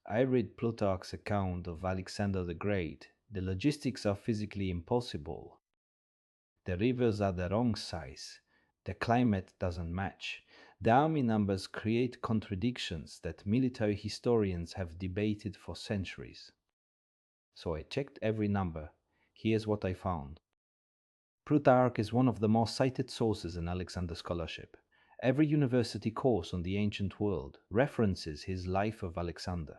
I read Plutarch's account of Alexander the Great. The logistics are physically impossible. The rivers are the wrong size. The climate doesn't match. The army numbers create contradictions that military historians have debated for centuries. So I checked every number. Here's what I found. Plutarch is one of the most cited sources in Alexander scholarship. Every university course on the ancient world references his life of Alexander.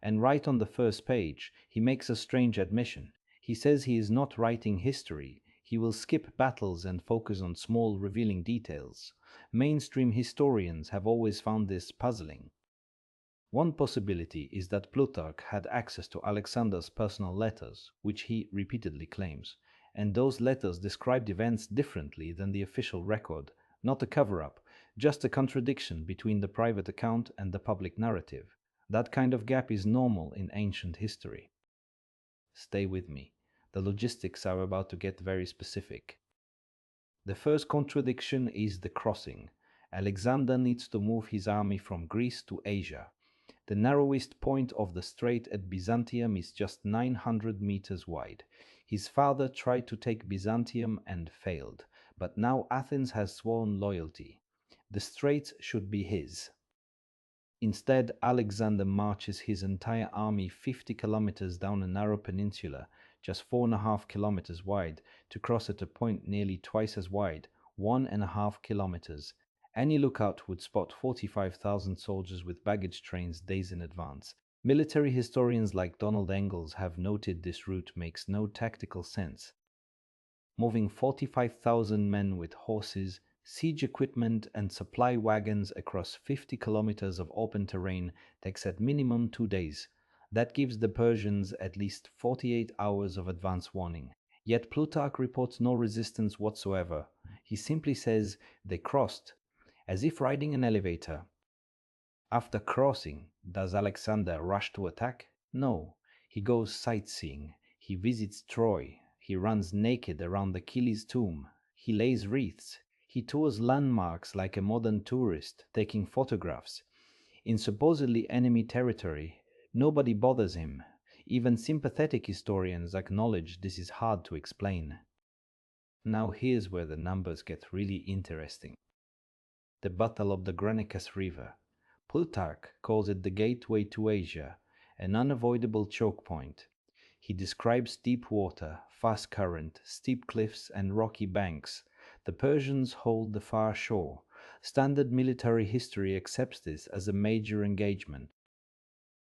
And right on the first page, he makes a strange admission. He says he is not writing history. He will skip battles and focus on small, revealing details. Mainstream historians have always found this puzzling. One possibility is that Plutarch had access to Alexander's personal letters, which he repeatedly claims, and those letters described events differently than the official record, not a cover-up, just a contradiction between the private account and the public narrative. That kind of gap is normal in ancient history. Stay with me. The logistics are about to get very specific. The first contradiction is the crossing. Alexander needs to move his army from Greece to Asia. The narrowest point of the strait at Byzantium is just 900 meters wide. His father tried to take Byzantium and failed, but now Athens has sworn loyalty. The strait should be his. Instead, Alexander marches his entire army 50 kilometers down a narrow peninsula, just 4.5 kilometers wide, to cross at a point nearly twice as wide, 1.5 kilometers. Any lookout would spot 45,000 soldiers with baggage trains days in advance. Military historians like Donald Engels have noted this route makes no tactical sense. Moving 45,000 men with horses, siege equipment, and supply wagons across 50 kilometers of open terrain takes at minimum 2 days. That gives the Persians at least 48 hours of advance warning. Yet Plutarch reports no resistance whatsoever. He simply says they crossed, as if riding an elevator. After crossing, does Alexander rush to attack? No. He goes sightseeing. He visits Troy. He runs naked around Achilles' tomb. He lays wreaths. He tours landmarks like a modern tourist, taking photographs. In supposedly enemy territory, nobody bothers him. Even sympathetic historians acknowledge this is hard to explain. Now here's where the numbers get really interesting. The Battle of the Granicus River. Plutarch calls it the gateway to Asia, an unavoidable choke point. He describes deep water, fast current, steep cliffs, and rocky banks. The Persians hold the far shore. Standard military history accepts this as a major engagement.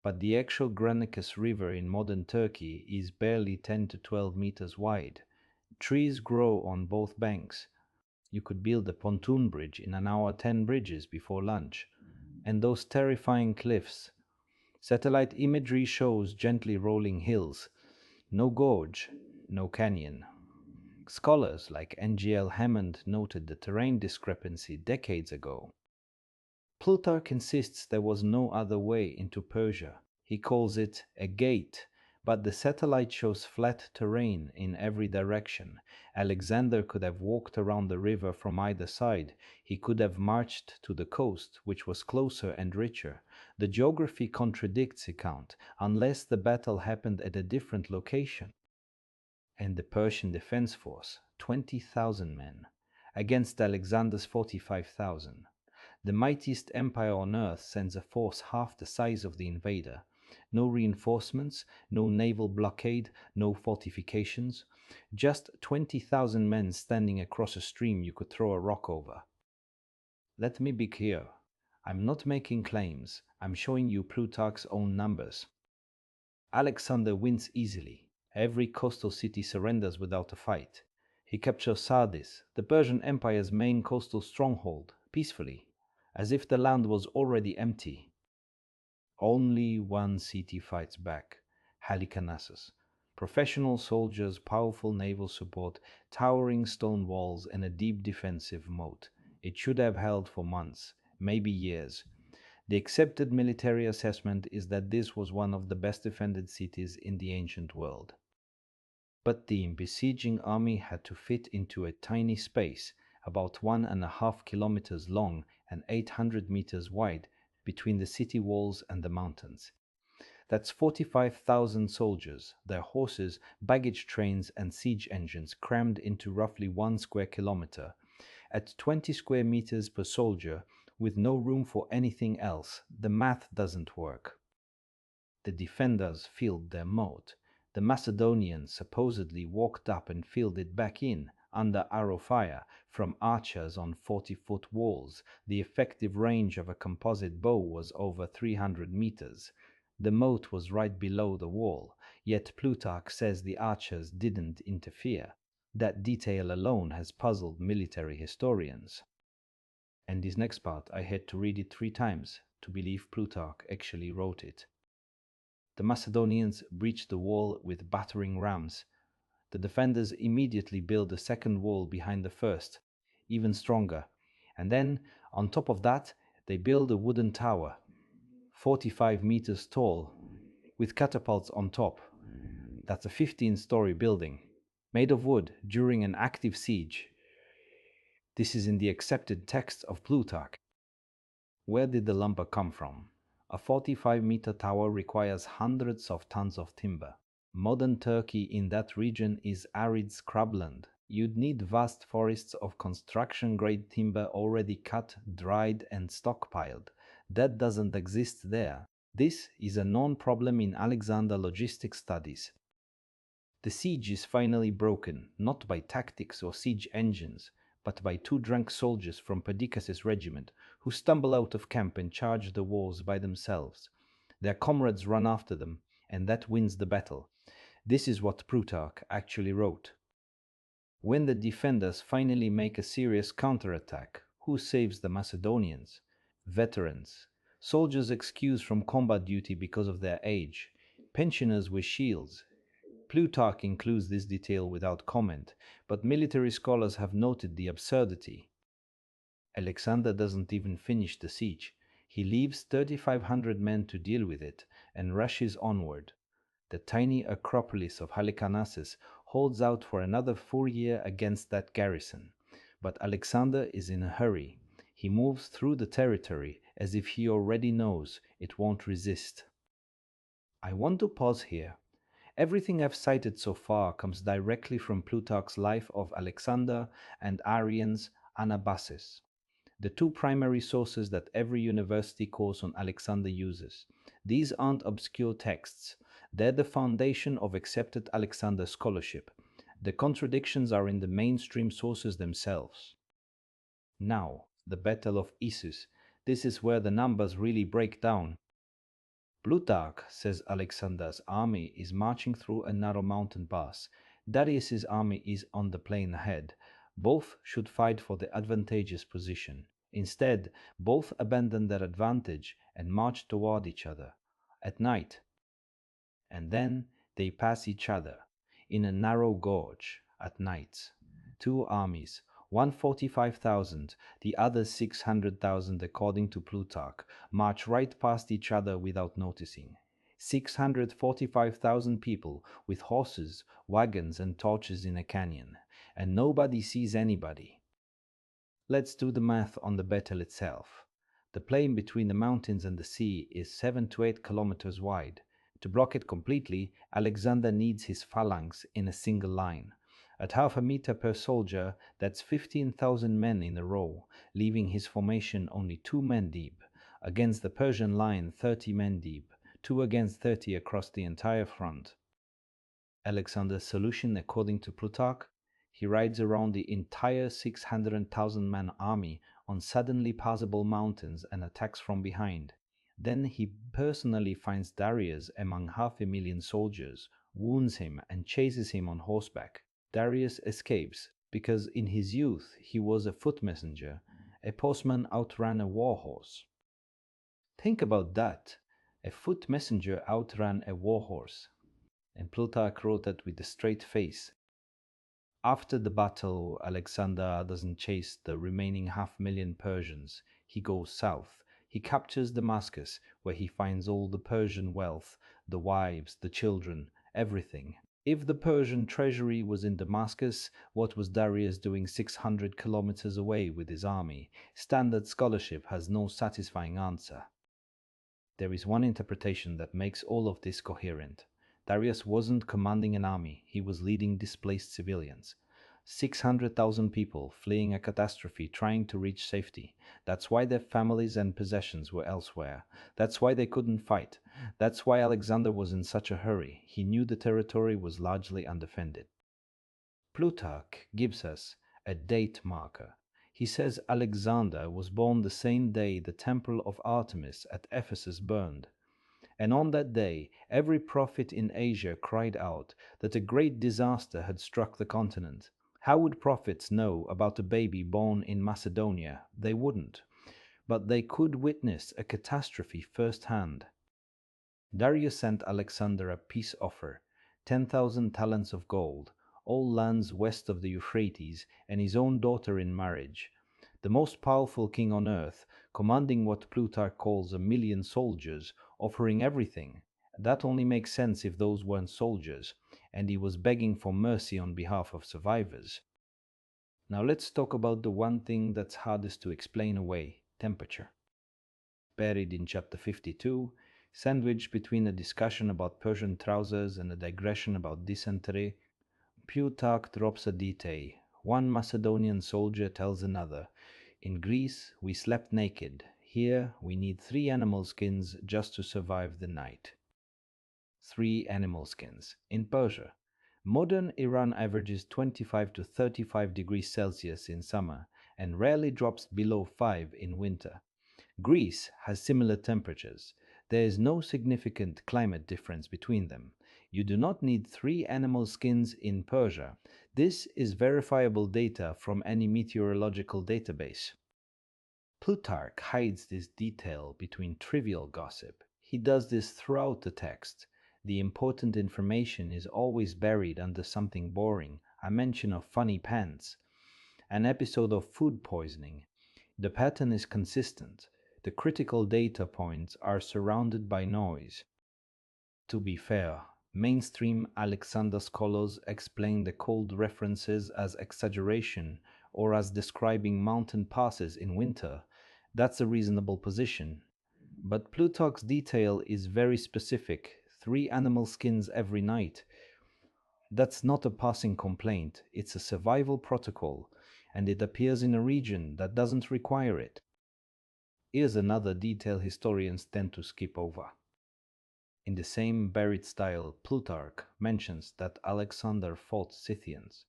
But the actual Granicus River in modern Turkey is barely 10 to 12 meters wide. Trees grow on both banks. You could build a pontoon bridge in an hour 10 bridges before lunch. And those terrifying cliffs. Satellite imagery shows gently rolling hills. No gorge, no canyon. Scholars like N.G.L. Hammond noted the terrain discrepancy decades ago. Plutarch insists there was no other way into Persia. He calls it a gate, but the satellite shows flat terrain in every direction. Alexander could have walked around the river from either side. He could have marched to the coast, which was closer and richer. The geography contradicts account, unless the battle happened at a different location. And the Persian defense force, 20,000 men, against Alexander's 45,000. The mightiest empire on earth sends a force half the size of the invader. No reinforcements, no naval blockade, no fortifications. Just 20,000 men standing across a stream you could throw a rock over. Let me be clear. I'm not making claims. I'm showing you Plutarch's own numbers. Alexander wins easily. Every coastal city surrenders without a fight. He captures Sardis, the Persian Empire's main coastal stronghold, peacefully, as if the land was already empty. Only one city fights back, Halicarnassus. Professional soldiers, powerful naval support, towering stone walls, and a deep defensive moat. It should have held for months, maybe years. The accepted military assessment is that this was one of the best defended cities in the ancient world. But the besieging army had to fit into a tiny space, about 1.5 kilometers long and 800 meters wide, between the city walls and the mountains. That's 45,000 soldiers, their horses, baggage trains, and siege engines crammed into roughly 1 square kilometer. At 20 square meters per soldier, with no room for anything else, the math doesn't work. The defenders filled their moat. The Macedonians supposedly walked up and filled it back in, under arrow fire, from archers on 40-foot walls. The effective range of a composite bow was over 300 meters. The moat was right below the wall, yet Plutarch says the archers didn't interfere. That detail alone has puzzled military historians. And this next part, I had to read it 3 times to believe Plutarch actually wrote it. The Macedonians breached the wall with battering rams. The defenders immediately built a second wall behind the first, even stronger. And then, on top of that, they built a wooden tower, 45 meters tall, with catapults on top. That's a 15-story building, made of wood during an active siege. This is in the accepted text of Plutarch. Where did the lumber come from? A 45-meter tower requires hundreds of tons of timber. Modern Turkey in that region is arid scrubland. You'd need vast forests of construction-grade timber already cut, dried, and stockpiled. That doesn't exist there. This is a known problem in Alexander logistics studies. The siege is finally broken, not by tactics or siege engines, but by 2 drunk soldiers from Perdiccas' regiment, who stumble out of camp and charge the walls by themselves. Their comrades run after them, and that wins the battle. This is what Plutarch actually wrote. When the defenders finally make a serious counterattack, who saves the Macedonians? Veterans. Soldiers excused from combat duty because of their age. Pensioners with shields. Plutarch includes this detail without comment, but military scholars have noted the absurdity. Alexander doesn't even finish the siege. He leaves 3,500 men to deal with it and rushes onward. The tiny Acropolis of Halicarnassus holds out for another 4 years against that garrison. But Alexander is in a hurry. He moves through the territory as if he already knows it won't resist. I want to pause here. Everything I've cited so far comes directly from Plutarch's Life of Alexander and Arrian's Anabasis, the 2 primary sources that every university course on Alexander uses. These aren't obscure texts. They're the foundation of accepted Alexander scholarship. The contradictions are in the mainstream sources themselves. Now, the Battle of Issus. This is where the numbers really break down. Plutarch says Alexander's army is marching through a narrow mountain pass. Darius's army is on the plain ahead. Both should fight for the advantageous position. Instead, both abandon their advantage and march toward each other at night. And then they pass each other in a narrow gorge at night. 2 armies, one 45,000, the other 600,000 according to Plutarch, march right past each other without noticing. 645,000 people with horses, wagons, and torches in a canyon, and nobody sees anybody. Let's do the math on the battle itself. The plain between the mountains and the sea is 7 to 8 kilometers wide. To block it completely, Alexander needs his phalanx in a single line. At half a meter per soldier, that's 15,000 men in a row, leaving his formation only 2 men deep. Against the Persian line, 30 men deep, 2 against 30 across the entire front. Alexander's solution, according to Plutarch, he rides around the entire 600,000-man army on suddenly passable mountains and attacks from behind. Then he personally finds Darius among 500,000 soldiers, wounds him, and chases him on horseback. Darius escapes because in his youth he was a foot messenger. A postman outran a war horse. Think about that. A foot messenger outran a war horse. And Plutarch wrote that with a straight face. After the battle, Alexander doesn't chase the remaining 500,000 Persians. He goes south. He captures Damascus, where he finds all the Persian wealth, the wives, the children, everything. If the Persian treasury was in Damascus, what was Darius doing 600 kilometers away with his army? Standard scholarship has no satisfying answer. There is one interpretation that makes all of this coherent. Darius wasn't commanding an army, he was leading displaced civilians. 600,000 people fleeing a catastrophe trying to reach safety. That's why their families and possessions were elsewhere. That's why they couldn't fight. That's why Alexander was in such a hurry. He knew the territory was largely undefended. Plutarch gives us a date marker. He says Alexander was born the same day the temple of Artemis at Ephesus burned. And on that day, every prophet in Asia cried out that a great disaster had struck the continent. How would prophets know about a baby born in Macedonia? They wouldn't. But they could witness a catastrophe firsthand. Darius sent Alexander a peace offer, 10,000 talents of gold, all lands west of the Euphrates, and his own daughter in marriage. The most powerful king on earth, commanding what Plutarch calls 1,000,000 soldiers, offering everything. That only makes sense if those weren't soldiers, and he was begging for mercy on behalf of survivors. Now let's talk about the one thing that's hardest to explain away, temperature. Buried in chapter 52, sandwiched between a discussion about Persian trousers and a digression about dysentery, Plutarch drops a detail. One Macedonian soldier tells another, "In Greece we slept naked. Here we need 3 animal skins just to survive the night." 3 animal skins. In Persia, modern Iran averages 25 to 35 degrees Celsius in summer and rarely drops below 5 in winter. Greece has similar temperatures. There is no significant climate difference between them. You do not need 3 animal skins in Persia. This is verifiable data from any meteorological database. Plutarch hides this detail between trivial gossip. He does this throughout the text. The important information is always buried under something boring, a mention of funny pants, an episode of food poisoning. The pattern is consistent. The critical data points are surrounded by noise. To be fair, mainstream Alexander scholars explain the cold references as exaggeration or as describing mountain passes in winter. That's a reasonable position. But Plutarch's detail is very specific. 3 animal skins every night. That's not a passing complaint, it's a survival protocol, and it appears in a region that doesn't require it. Here's another detail historians tend to skip over. In the same buried style, Plutarch mentions that Alexander fought Scythians,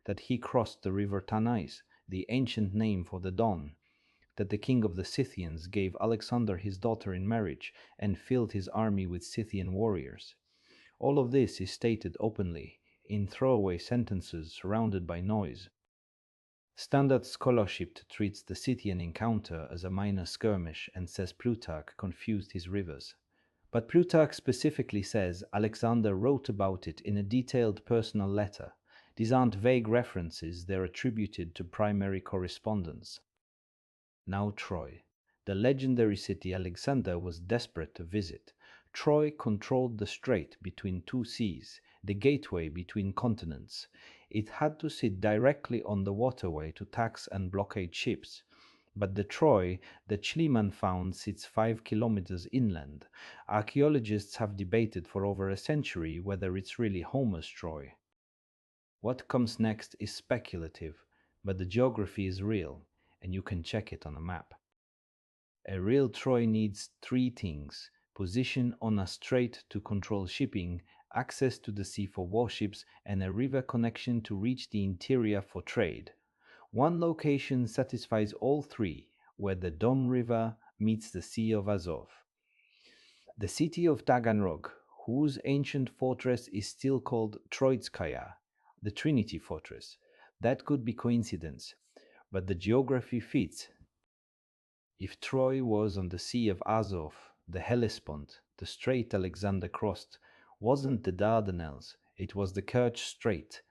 that he crossed the river Tanais, the ancient name for the Don, that the king of the Scythians gave Alexander his daughter in marriage and filled his army with Scythian warriors. All of this is stated openly, in throwaway sentences surrounded by noise. Standard scholarship treats the Scythian encounter as a minor skirmish and says Plutarch confused his rivers. But Plutarch specifically says Alexander wrote about it in a detailed personal letter. These aren't vague references, they're attributed to primary correspondence. Now Troy. The legendary city Alexander was desperate to visit. Troy controlled the strait between 2 seas, the gateway between continents. It had to sit directly on the waterway to tax and blockade ships. But the Troy that Schliemann found sits 5 kilometers inland. Archaeologists have debated for over a century whether it's really Homer's Troy. What comes next is speculative, but the geography is real, and you can check it on a map. A real Troy needs 3 things: position on a strait to control shipping, access to the sea for warships, and a river connection to reach the interior for trade. One location satisfies all 3, where the Don River meets the Sea of Azov. The city of Taganrog, whose ancient fortress is still called Troitskaya, the Trinity Fortress. That could be coincidence, but the geography fits. If Troy was on the Sea of Azov, the Hellespont, the strait Alexander crossed, wasn't the Dardanelles, it was the Kerch Strait.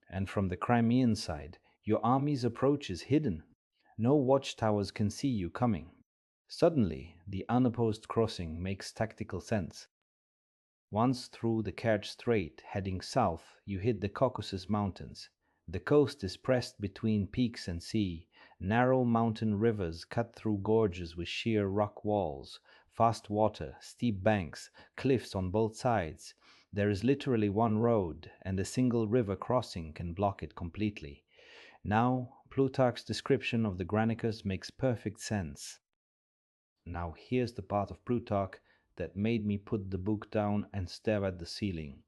And from the Crimean side, your army's approach is hidden. No watchtowers can see you coming. Suddenly, the unopposed crossing makes tactical sense. Once through the Kerch Strait, heading south, you hit the Caucasus Mountains. The coast is pressed between peaks and sea. Narrow mountain rivers cut through gorges with sheer rock walls. fast water, steep banks, cliffs on both sides. There is literally one road, and a single river crossing can block it completely. Now, Plutarch's description of the Granicus makes perfect sense. Now, here's the part of Plutarch that made me put the book down and stare at the ceiling.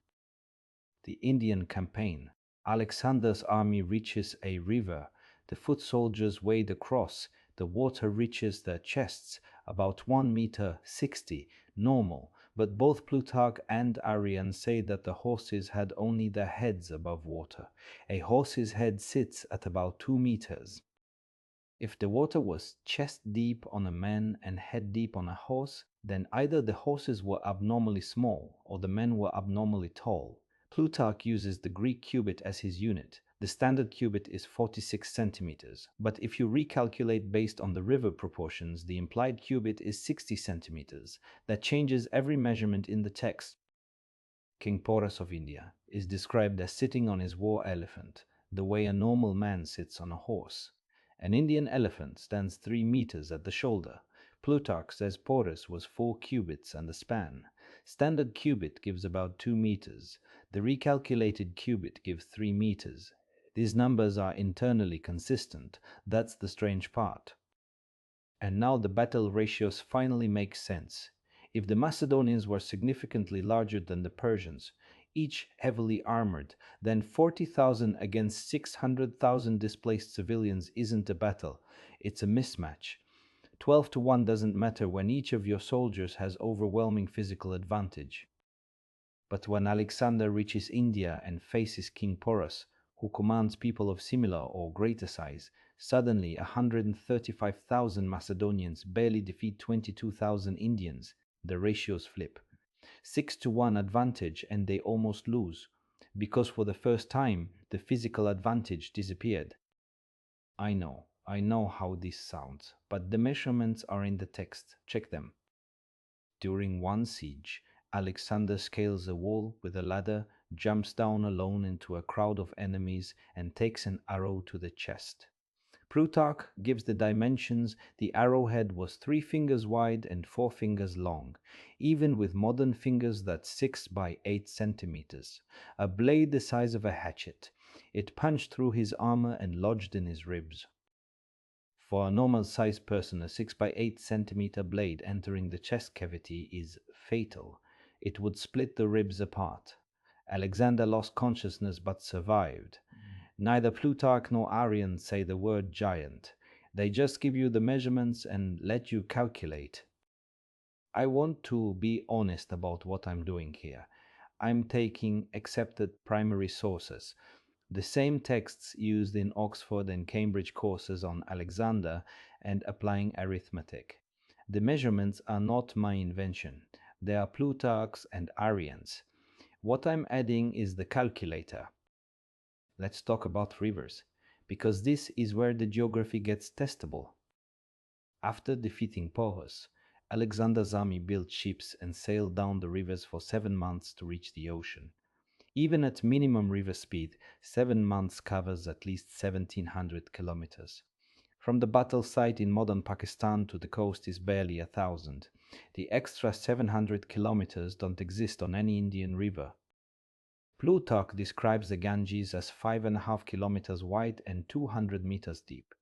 The Indian campaign. Alexander's army reaches a river. The foot soldiers wade across. The water reaches their chests, about 1 meter 60, normal, but both Plutarch and Arrian say that the horses had only their heads above water. A horse's head sits at about 2 meters. If the water was chest deep on a man and head deep on a horse, then either the horses were abnormally small or the men were abnormally tall. Plutarch uses the Greek cubit as his unit. The standard cubit is 46 centimeters, but if you recalculate based on the river proportions, the implied cubit is 60 centimeters. That changes every measurement in the text. King Porus of India is described as sitting on his war elephant, the way a normal man sits on a horse. An Indian elephant stands 3 meters at the shoulder. Plutarch says Porus was 4 cubits and a span. Standard cubit gives about 2 meters. The recalculated cubit gives 3 meters. These numbers are internally consistent. That's the strange part. And now the battle ratios finally make sense. If the Macedonians were significantly larger than the Persians, each heavily armored, then 40,000 against 600,000 displaced civilians isn't a battle, it's a mismatch. 12 to 1 doesn't matter when each of your soldiers has overwhelming physical advantage. But when Alexander reaches India and faces King Porus, who commands people of similar or greater size, suddenly 135,000 Macedonians barely defeat 22,000 Indians. The ratios flip. 6 to 1 advantage and they almost lose, because for the first time the physical advantage disappeared. I know how this sounds, but the measurements are in the text. Check them. During one siege, Alexander scales a wall with a ladder, jumps down alone into a crowd of enemies, and takes an arrow to the chest. Plutarch gives the dimensions. The arrowhead was 3 fingers wide and 4 fingers long, even with modern fingers that's 6 by 8 centimeters. A blade the size of a hatchet. It punched through his armor and lodged in his ribs. For a normal-sized person, a 6 by 8 centimeter blade entering the chest cavity is fatal. It would split the ribs apart. Alexander lost consciousness but survived. Neither Plutarch nor Arrian say the word giant. They just give you the measurements and let you calculate. I want to be honest about what I'm doing here. I'm taking accepted primary sources, the same texts used in Oxford and Cambridge courses on Alexander, and applying arithmetic. The measurements are not my invention. They are Plutarch's and Arrian's. What I'm adding is the calculator. Let's talk about rivers, because this is where the geography gets testable. After defeating Porus, Alexander's army built ships and sailed down the rivers for 7 months to reach the ocean. Even at minimum river speed, 7 months covers at least 1,700 kilometers. From the battle site in modern Pakistan to the coast is barely 1,000. The extra 700 kilometers don't exist on any Indian river. Plutarch describes the Ganges as 5.5 kilometers wide and 200 meters deep.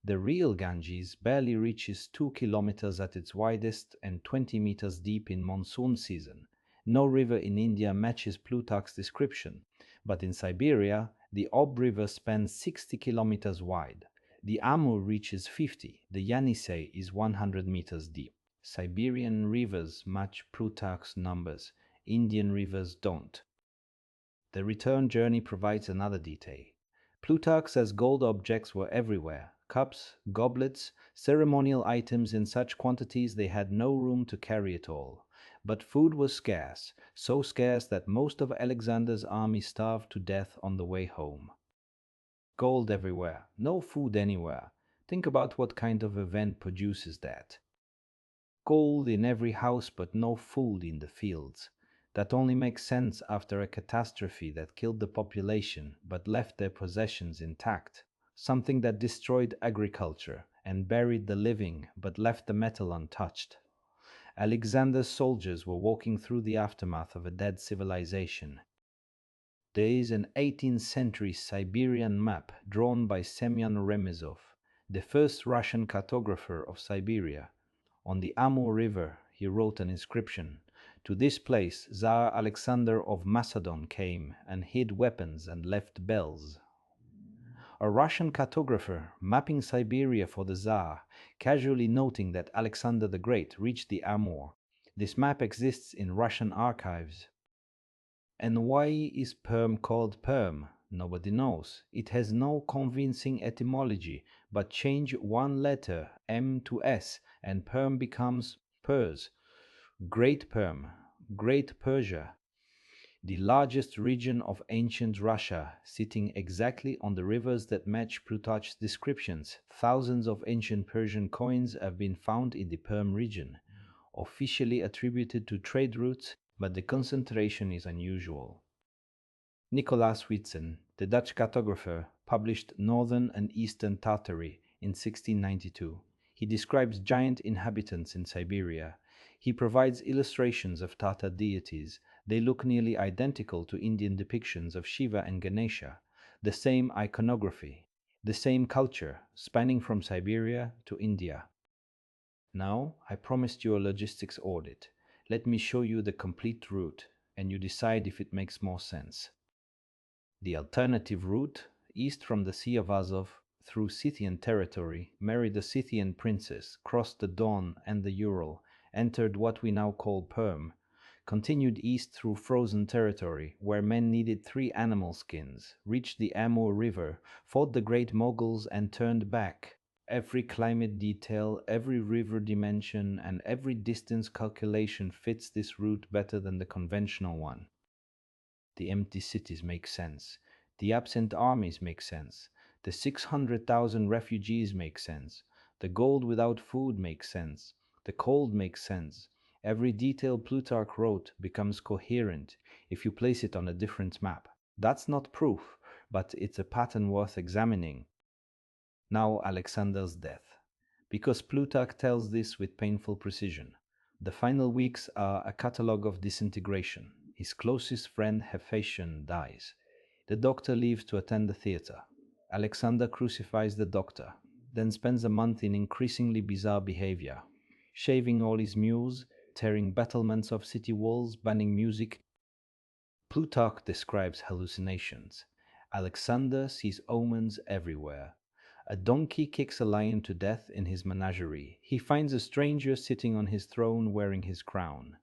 The real Ganges barely reaches 2 kilometers at its widest and 20 meters deep in monsoon season. No river in India matches Plutarch's description, but in Siberia, the Ob River spans 60 kilometers wide. The Amur reaches 50, the Yenisei is 100 meters deep. Siberian rivers match Plutarch's numbers, Indian rivers don't. The return journey provides another detail. Plutarch says gold objects were everywhere, cups, goblets, ceremonial items in such quantities they had no room to carry it all. But food was scarce, so scarce that most of Alexander's army starved to death on the way home. Gold everywhere, no food anywhere. Think about what kind of event produces that. Gold in every house but no food in the fields. That only makes sense after a catastrophe that killed the population but left their possessions intact. Something that destroyed agriculture and buried the living but left the metal untouched. Alexander's soldiers were walking through the aftermath of a dead civilization. There is an 18th century Siberian map drawn by Semyon Remezov, the first Russian cartographer of Siberia. On the Amur River, he wrote an inscription. To this place Tsar Alexander of Macedon came and hid weapons and left bells. A Russian cartographer mapping Siberia for the Tsar, casually noting that Alexander the Great reached the Amur. This map exists in Russian archives. And why is Perm called Perm? Nobody knows. It has no convincing etymology, but change one letter, M to S, and Perm becomes Pers. Great Perm, Great Persia, the largest region of ancient Russia, sitting exactly on the rivers that match Plutarch's descriptions. Thousands of ancient Persian coins have been found in the Perm region, officially attributed to trade routes, but the concentration is unusual. Nicolaas Witsen, the Dutch cartographer, published Northern and Eastern Tartary in 1692. He describes giant inhabitants in Siberia. He provides illustrations of Tatar deities. They look nearly identical to Indian depictions of Shiva and Ganesha. The same iconography, the same culture, spanning from Siberia to India. Now, I promised you a logistics audit. Let me show you the complete route, and you decide if it makes more sense. The alternative route, east from the Sea of Azov, through Scythian territory, married a Scythian princess, crossed the Don and the Ural, entered what we now call Perm, continued east through frozen territory, where men needed 3 animal skins, reached the Amur River, fought the Great Moguls and turned back. Every climate detail, every river dimension, and every distance calculation fits this route better than the conventional one. The empty cities make sense. The absent armies make sense. The 600,000 refugees make sense. The gold without food makes sense. The cold makes sense. Every detail Plutarch wrote becomes coherent if you place it on a different map. That's not proof, but it's a pattern worth examining. Now Alexander's death. Because Plutarch tells this with painful precision. The final weeks are a catalogue of disintegration. His closest friend Hephaestion dies. The doctor leaves to attend the theatre. Alexander crucifies the doctor, then spends a month in increasingly bizarre behavior, shaving all his mules, tearing battlements of city walls, banning music. Plutarch describes hallucinations. Alexander sees omens everywhere. A donkey kicks a lion to death in his menagerie. He finds a stranger sitting on his throne wearing his crown.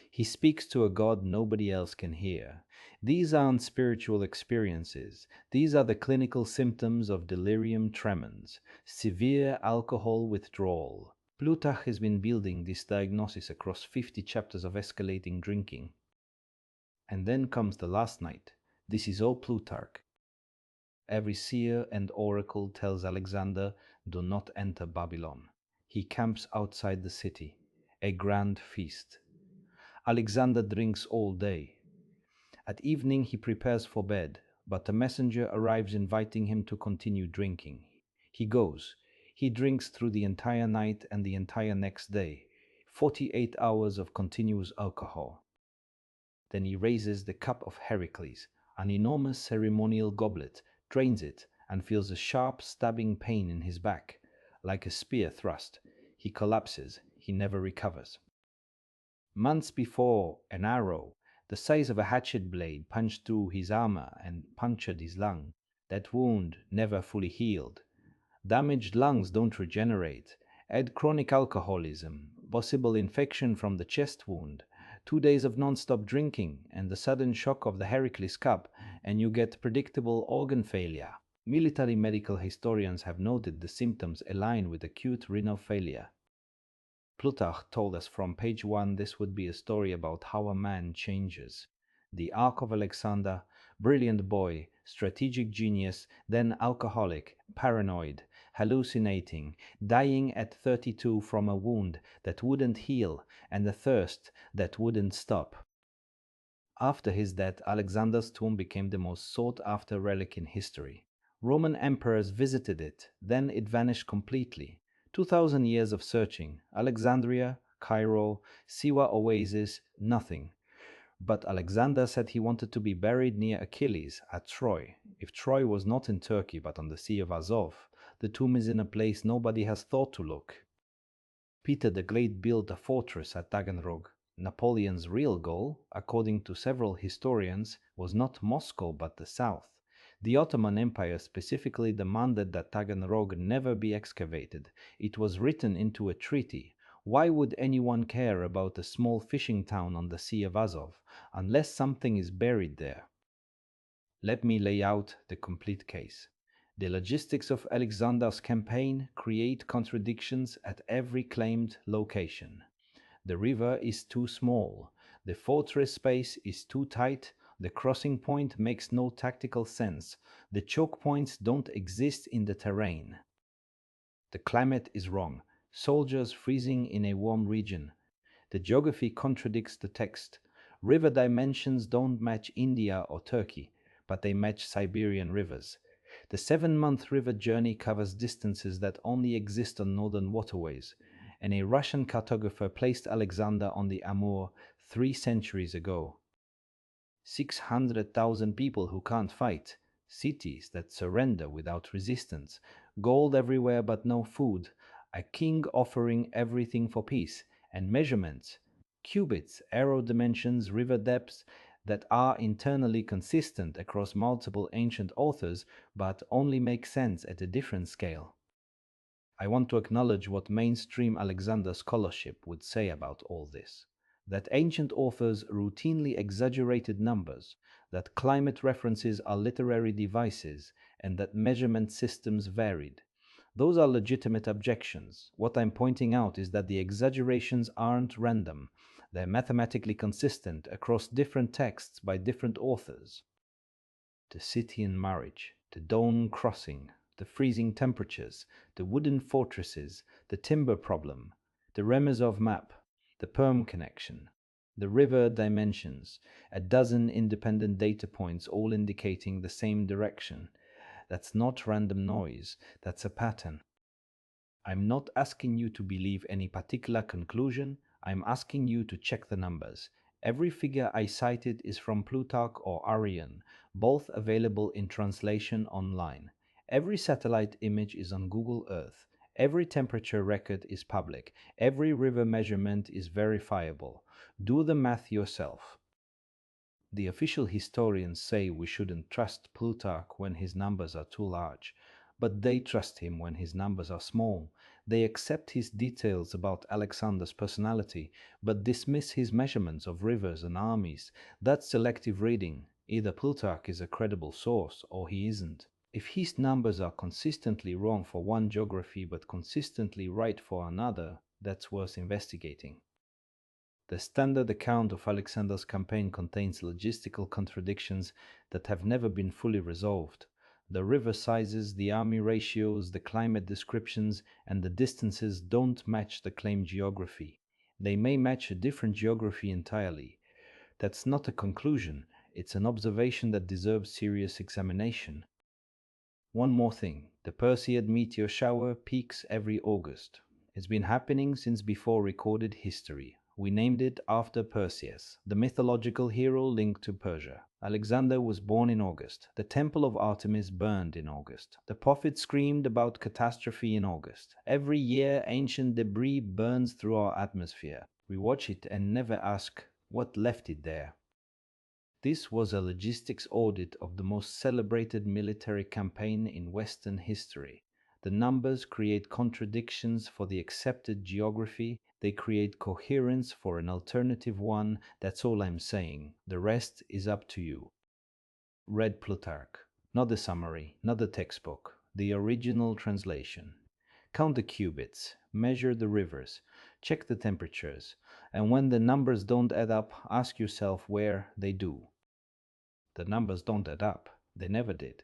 He speaks to a god nobody else can hear. These aren't spiritual experiences. These are the clinical symptoms of delirium tremens, severe alcohol withdrawal. Plutarch has been building this diagnosis across 50 chapters of escalating drinking. And then comes the last night. This is all Plutarch. Every seer and oracle tells Alexander, do not enter Babylon. He camps outside the city. A grand feast. Alexander drinks all day. At evening he prepares for bed, but a messenger arrives inviting him to continue drinking. He goes. He drinks through the entire night and the entire next day. 48 hours of continuous alcohol. Then he raises the cup of Heracles, an enormous ceremonial goblet, drains it, and feels a sharp stabbing pain in his back, like a spear thrust. He collapses. He never recovers. Months before, an arrow, the size of a hatchet blade, punched through his armor and punctured his lung. That wound never fully healed. Damaged lungs don't regenerate. Add chronic alcoholism, possible infection from the chest wound, 2 days of non-stop drinking, and the sudden shock of the Heracles Cup, and you get predictable organ failure. Military medical historians have noted the symptoms align with acute renal failure. Plutarch told us from page 1 this would be a story about how a man changes. The arc of Alexander, brilliant boy, strategic genius, then alcoholic, paranoid, hallucinating, dying at 32 from a wound that wouldn't heal and a thirst that wouldn't stop. After his death, Alexander's tomb became the most sought-after relic in history. Roman emperors visited it, then it vanished completely. 2,000 years of searching. Alexandria, Cairo, Siwa Oasis, nothing. But Alexander said he wanted to be buried near Achilles at Troy. If Troy was not in Turkey but on the Sea of Azov, the tomb is in a place nobody has thought to look. Peter the Great built a fortress at Taganrog. Napoleon's real goal, according to several historians, was not Moscow but the south. The Ottoman Empire specifically demanded that Taganrog never be excavated. It was written into a treaty. Why would anyone care about a small fishing town on the Sea of Azov, unless something is buried there? Let me lay out the complete case. The logistics of Alexander's campaign create contradictions at every claimed location. The river is too small, the fortress space is too tight, the crossing point makes no tactical sense, the choke points don't exist in the terrain. The climate is wrong, soldiers freezing in a warm region. The geography contradicts the text. River dimensions don't match India or Turkey, but they match Siberian rivers. The 7-month river journey covers distances that only exist on northern waterways, and a Russian cartographer placed Alexander on the Amur 3 centuries ago. 600,000 people who can't fight, cities that surrender without resistance, gold everywhere but no food, a king offering everything for peace, and measurements, cubits, arrow dimensions, river depths that are internally consistent across multiple ancient authors but only make sense at a different scale. I want to acknowledge what mainstream Alexander scholarship would say about all this. That ancient authors routinely exaggerated numbers, that climate references are literary devices, and that measurement systems varied. Those are legitimate objections. What I'm pointing out is that the exaggerations aren't random. They're mathematically consistent across different texts by different authors. The Scythian marriage, the Don crossing, the freezing temperatures, the wooden fortresses, the timber problem, the Remezov map, the Perm connection, the river dimensions, a dozen independent data points all indicating the same direction. That's not random noise, that's a pattern. I'm not asking you to believe any particular conclusion, I'm asking you to check the numbers. Every figure I cited is from Plutarch or Arrian, both available in translation online. Every satellite image is on Google Earth. Every temperature record is public. Every river measurement is verifiable. Do the math yourself. The official historians say we shouldn't trust Plutarch when his numbers are too large, but they trust him when his numbers are small. They accept his details about Alexander's personality, but dismiss his measurements of rivers and armies. That's selective reading. Either Plutarch is a credible source, or he isn't. If his numbers are consistently wrong for one geography but consistently right for another, that's worth investigating. The standard account of Alexander's campaign contains logistical contradictions that have never been fully resolved. The river sizes, the army ratios, the climate descriptions, and the distances don't match the claimed geography. They may match a different geography entirely. That's not a conclusion, it's an observation that deserves serious examination. One more thing, the Perseid meteor shower peaks every August. It's been happening since before recorded history. We named it after Perseus, the mythological hero linked to Persia. Alexander was born in August. The temple of Artemis burned in August. The prophet screamed about catastrophe in August. Every year, ancient debris burns through our atmosphere. We watch it and never ask what left it there. This was a logistics audit of the most celebrated military campaign in Western history. The numbers create contradictions for the accepted geography, they create coherence for an alternative one, that's all I'm saying. The rest is up to you. Read Plutarch. Not the summary, not the textbook, the original translation. Count the cubits, measure the rivers, check the temperatures, and when the numbers don't add up, ask yourself where they do. The numbers don't add up. They never did.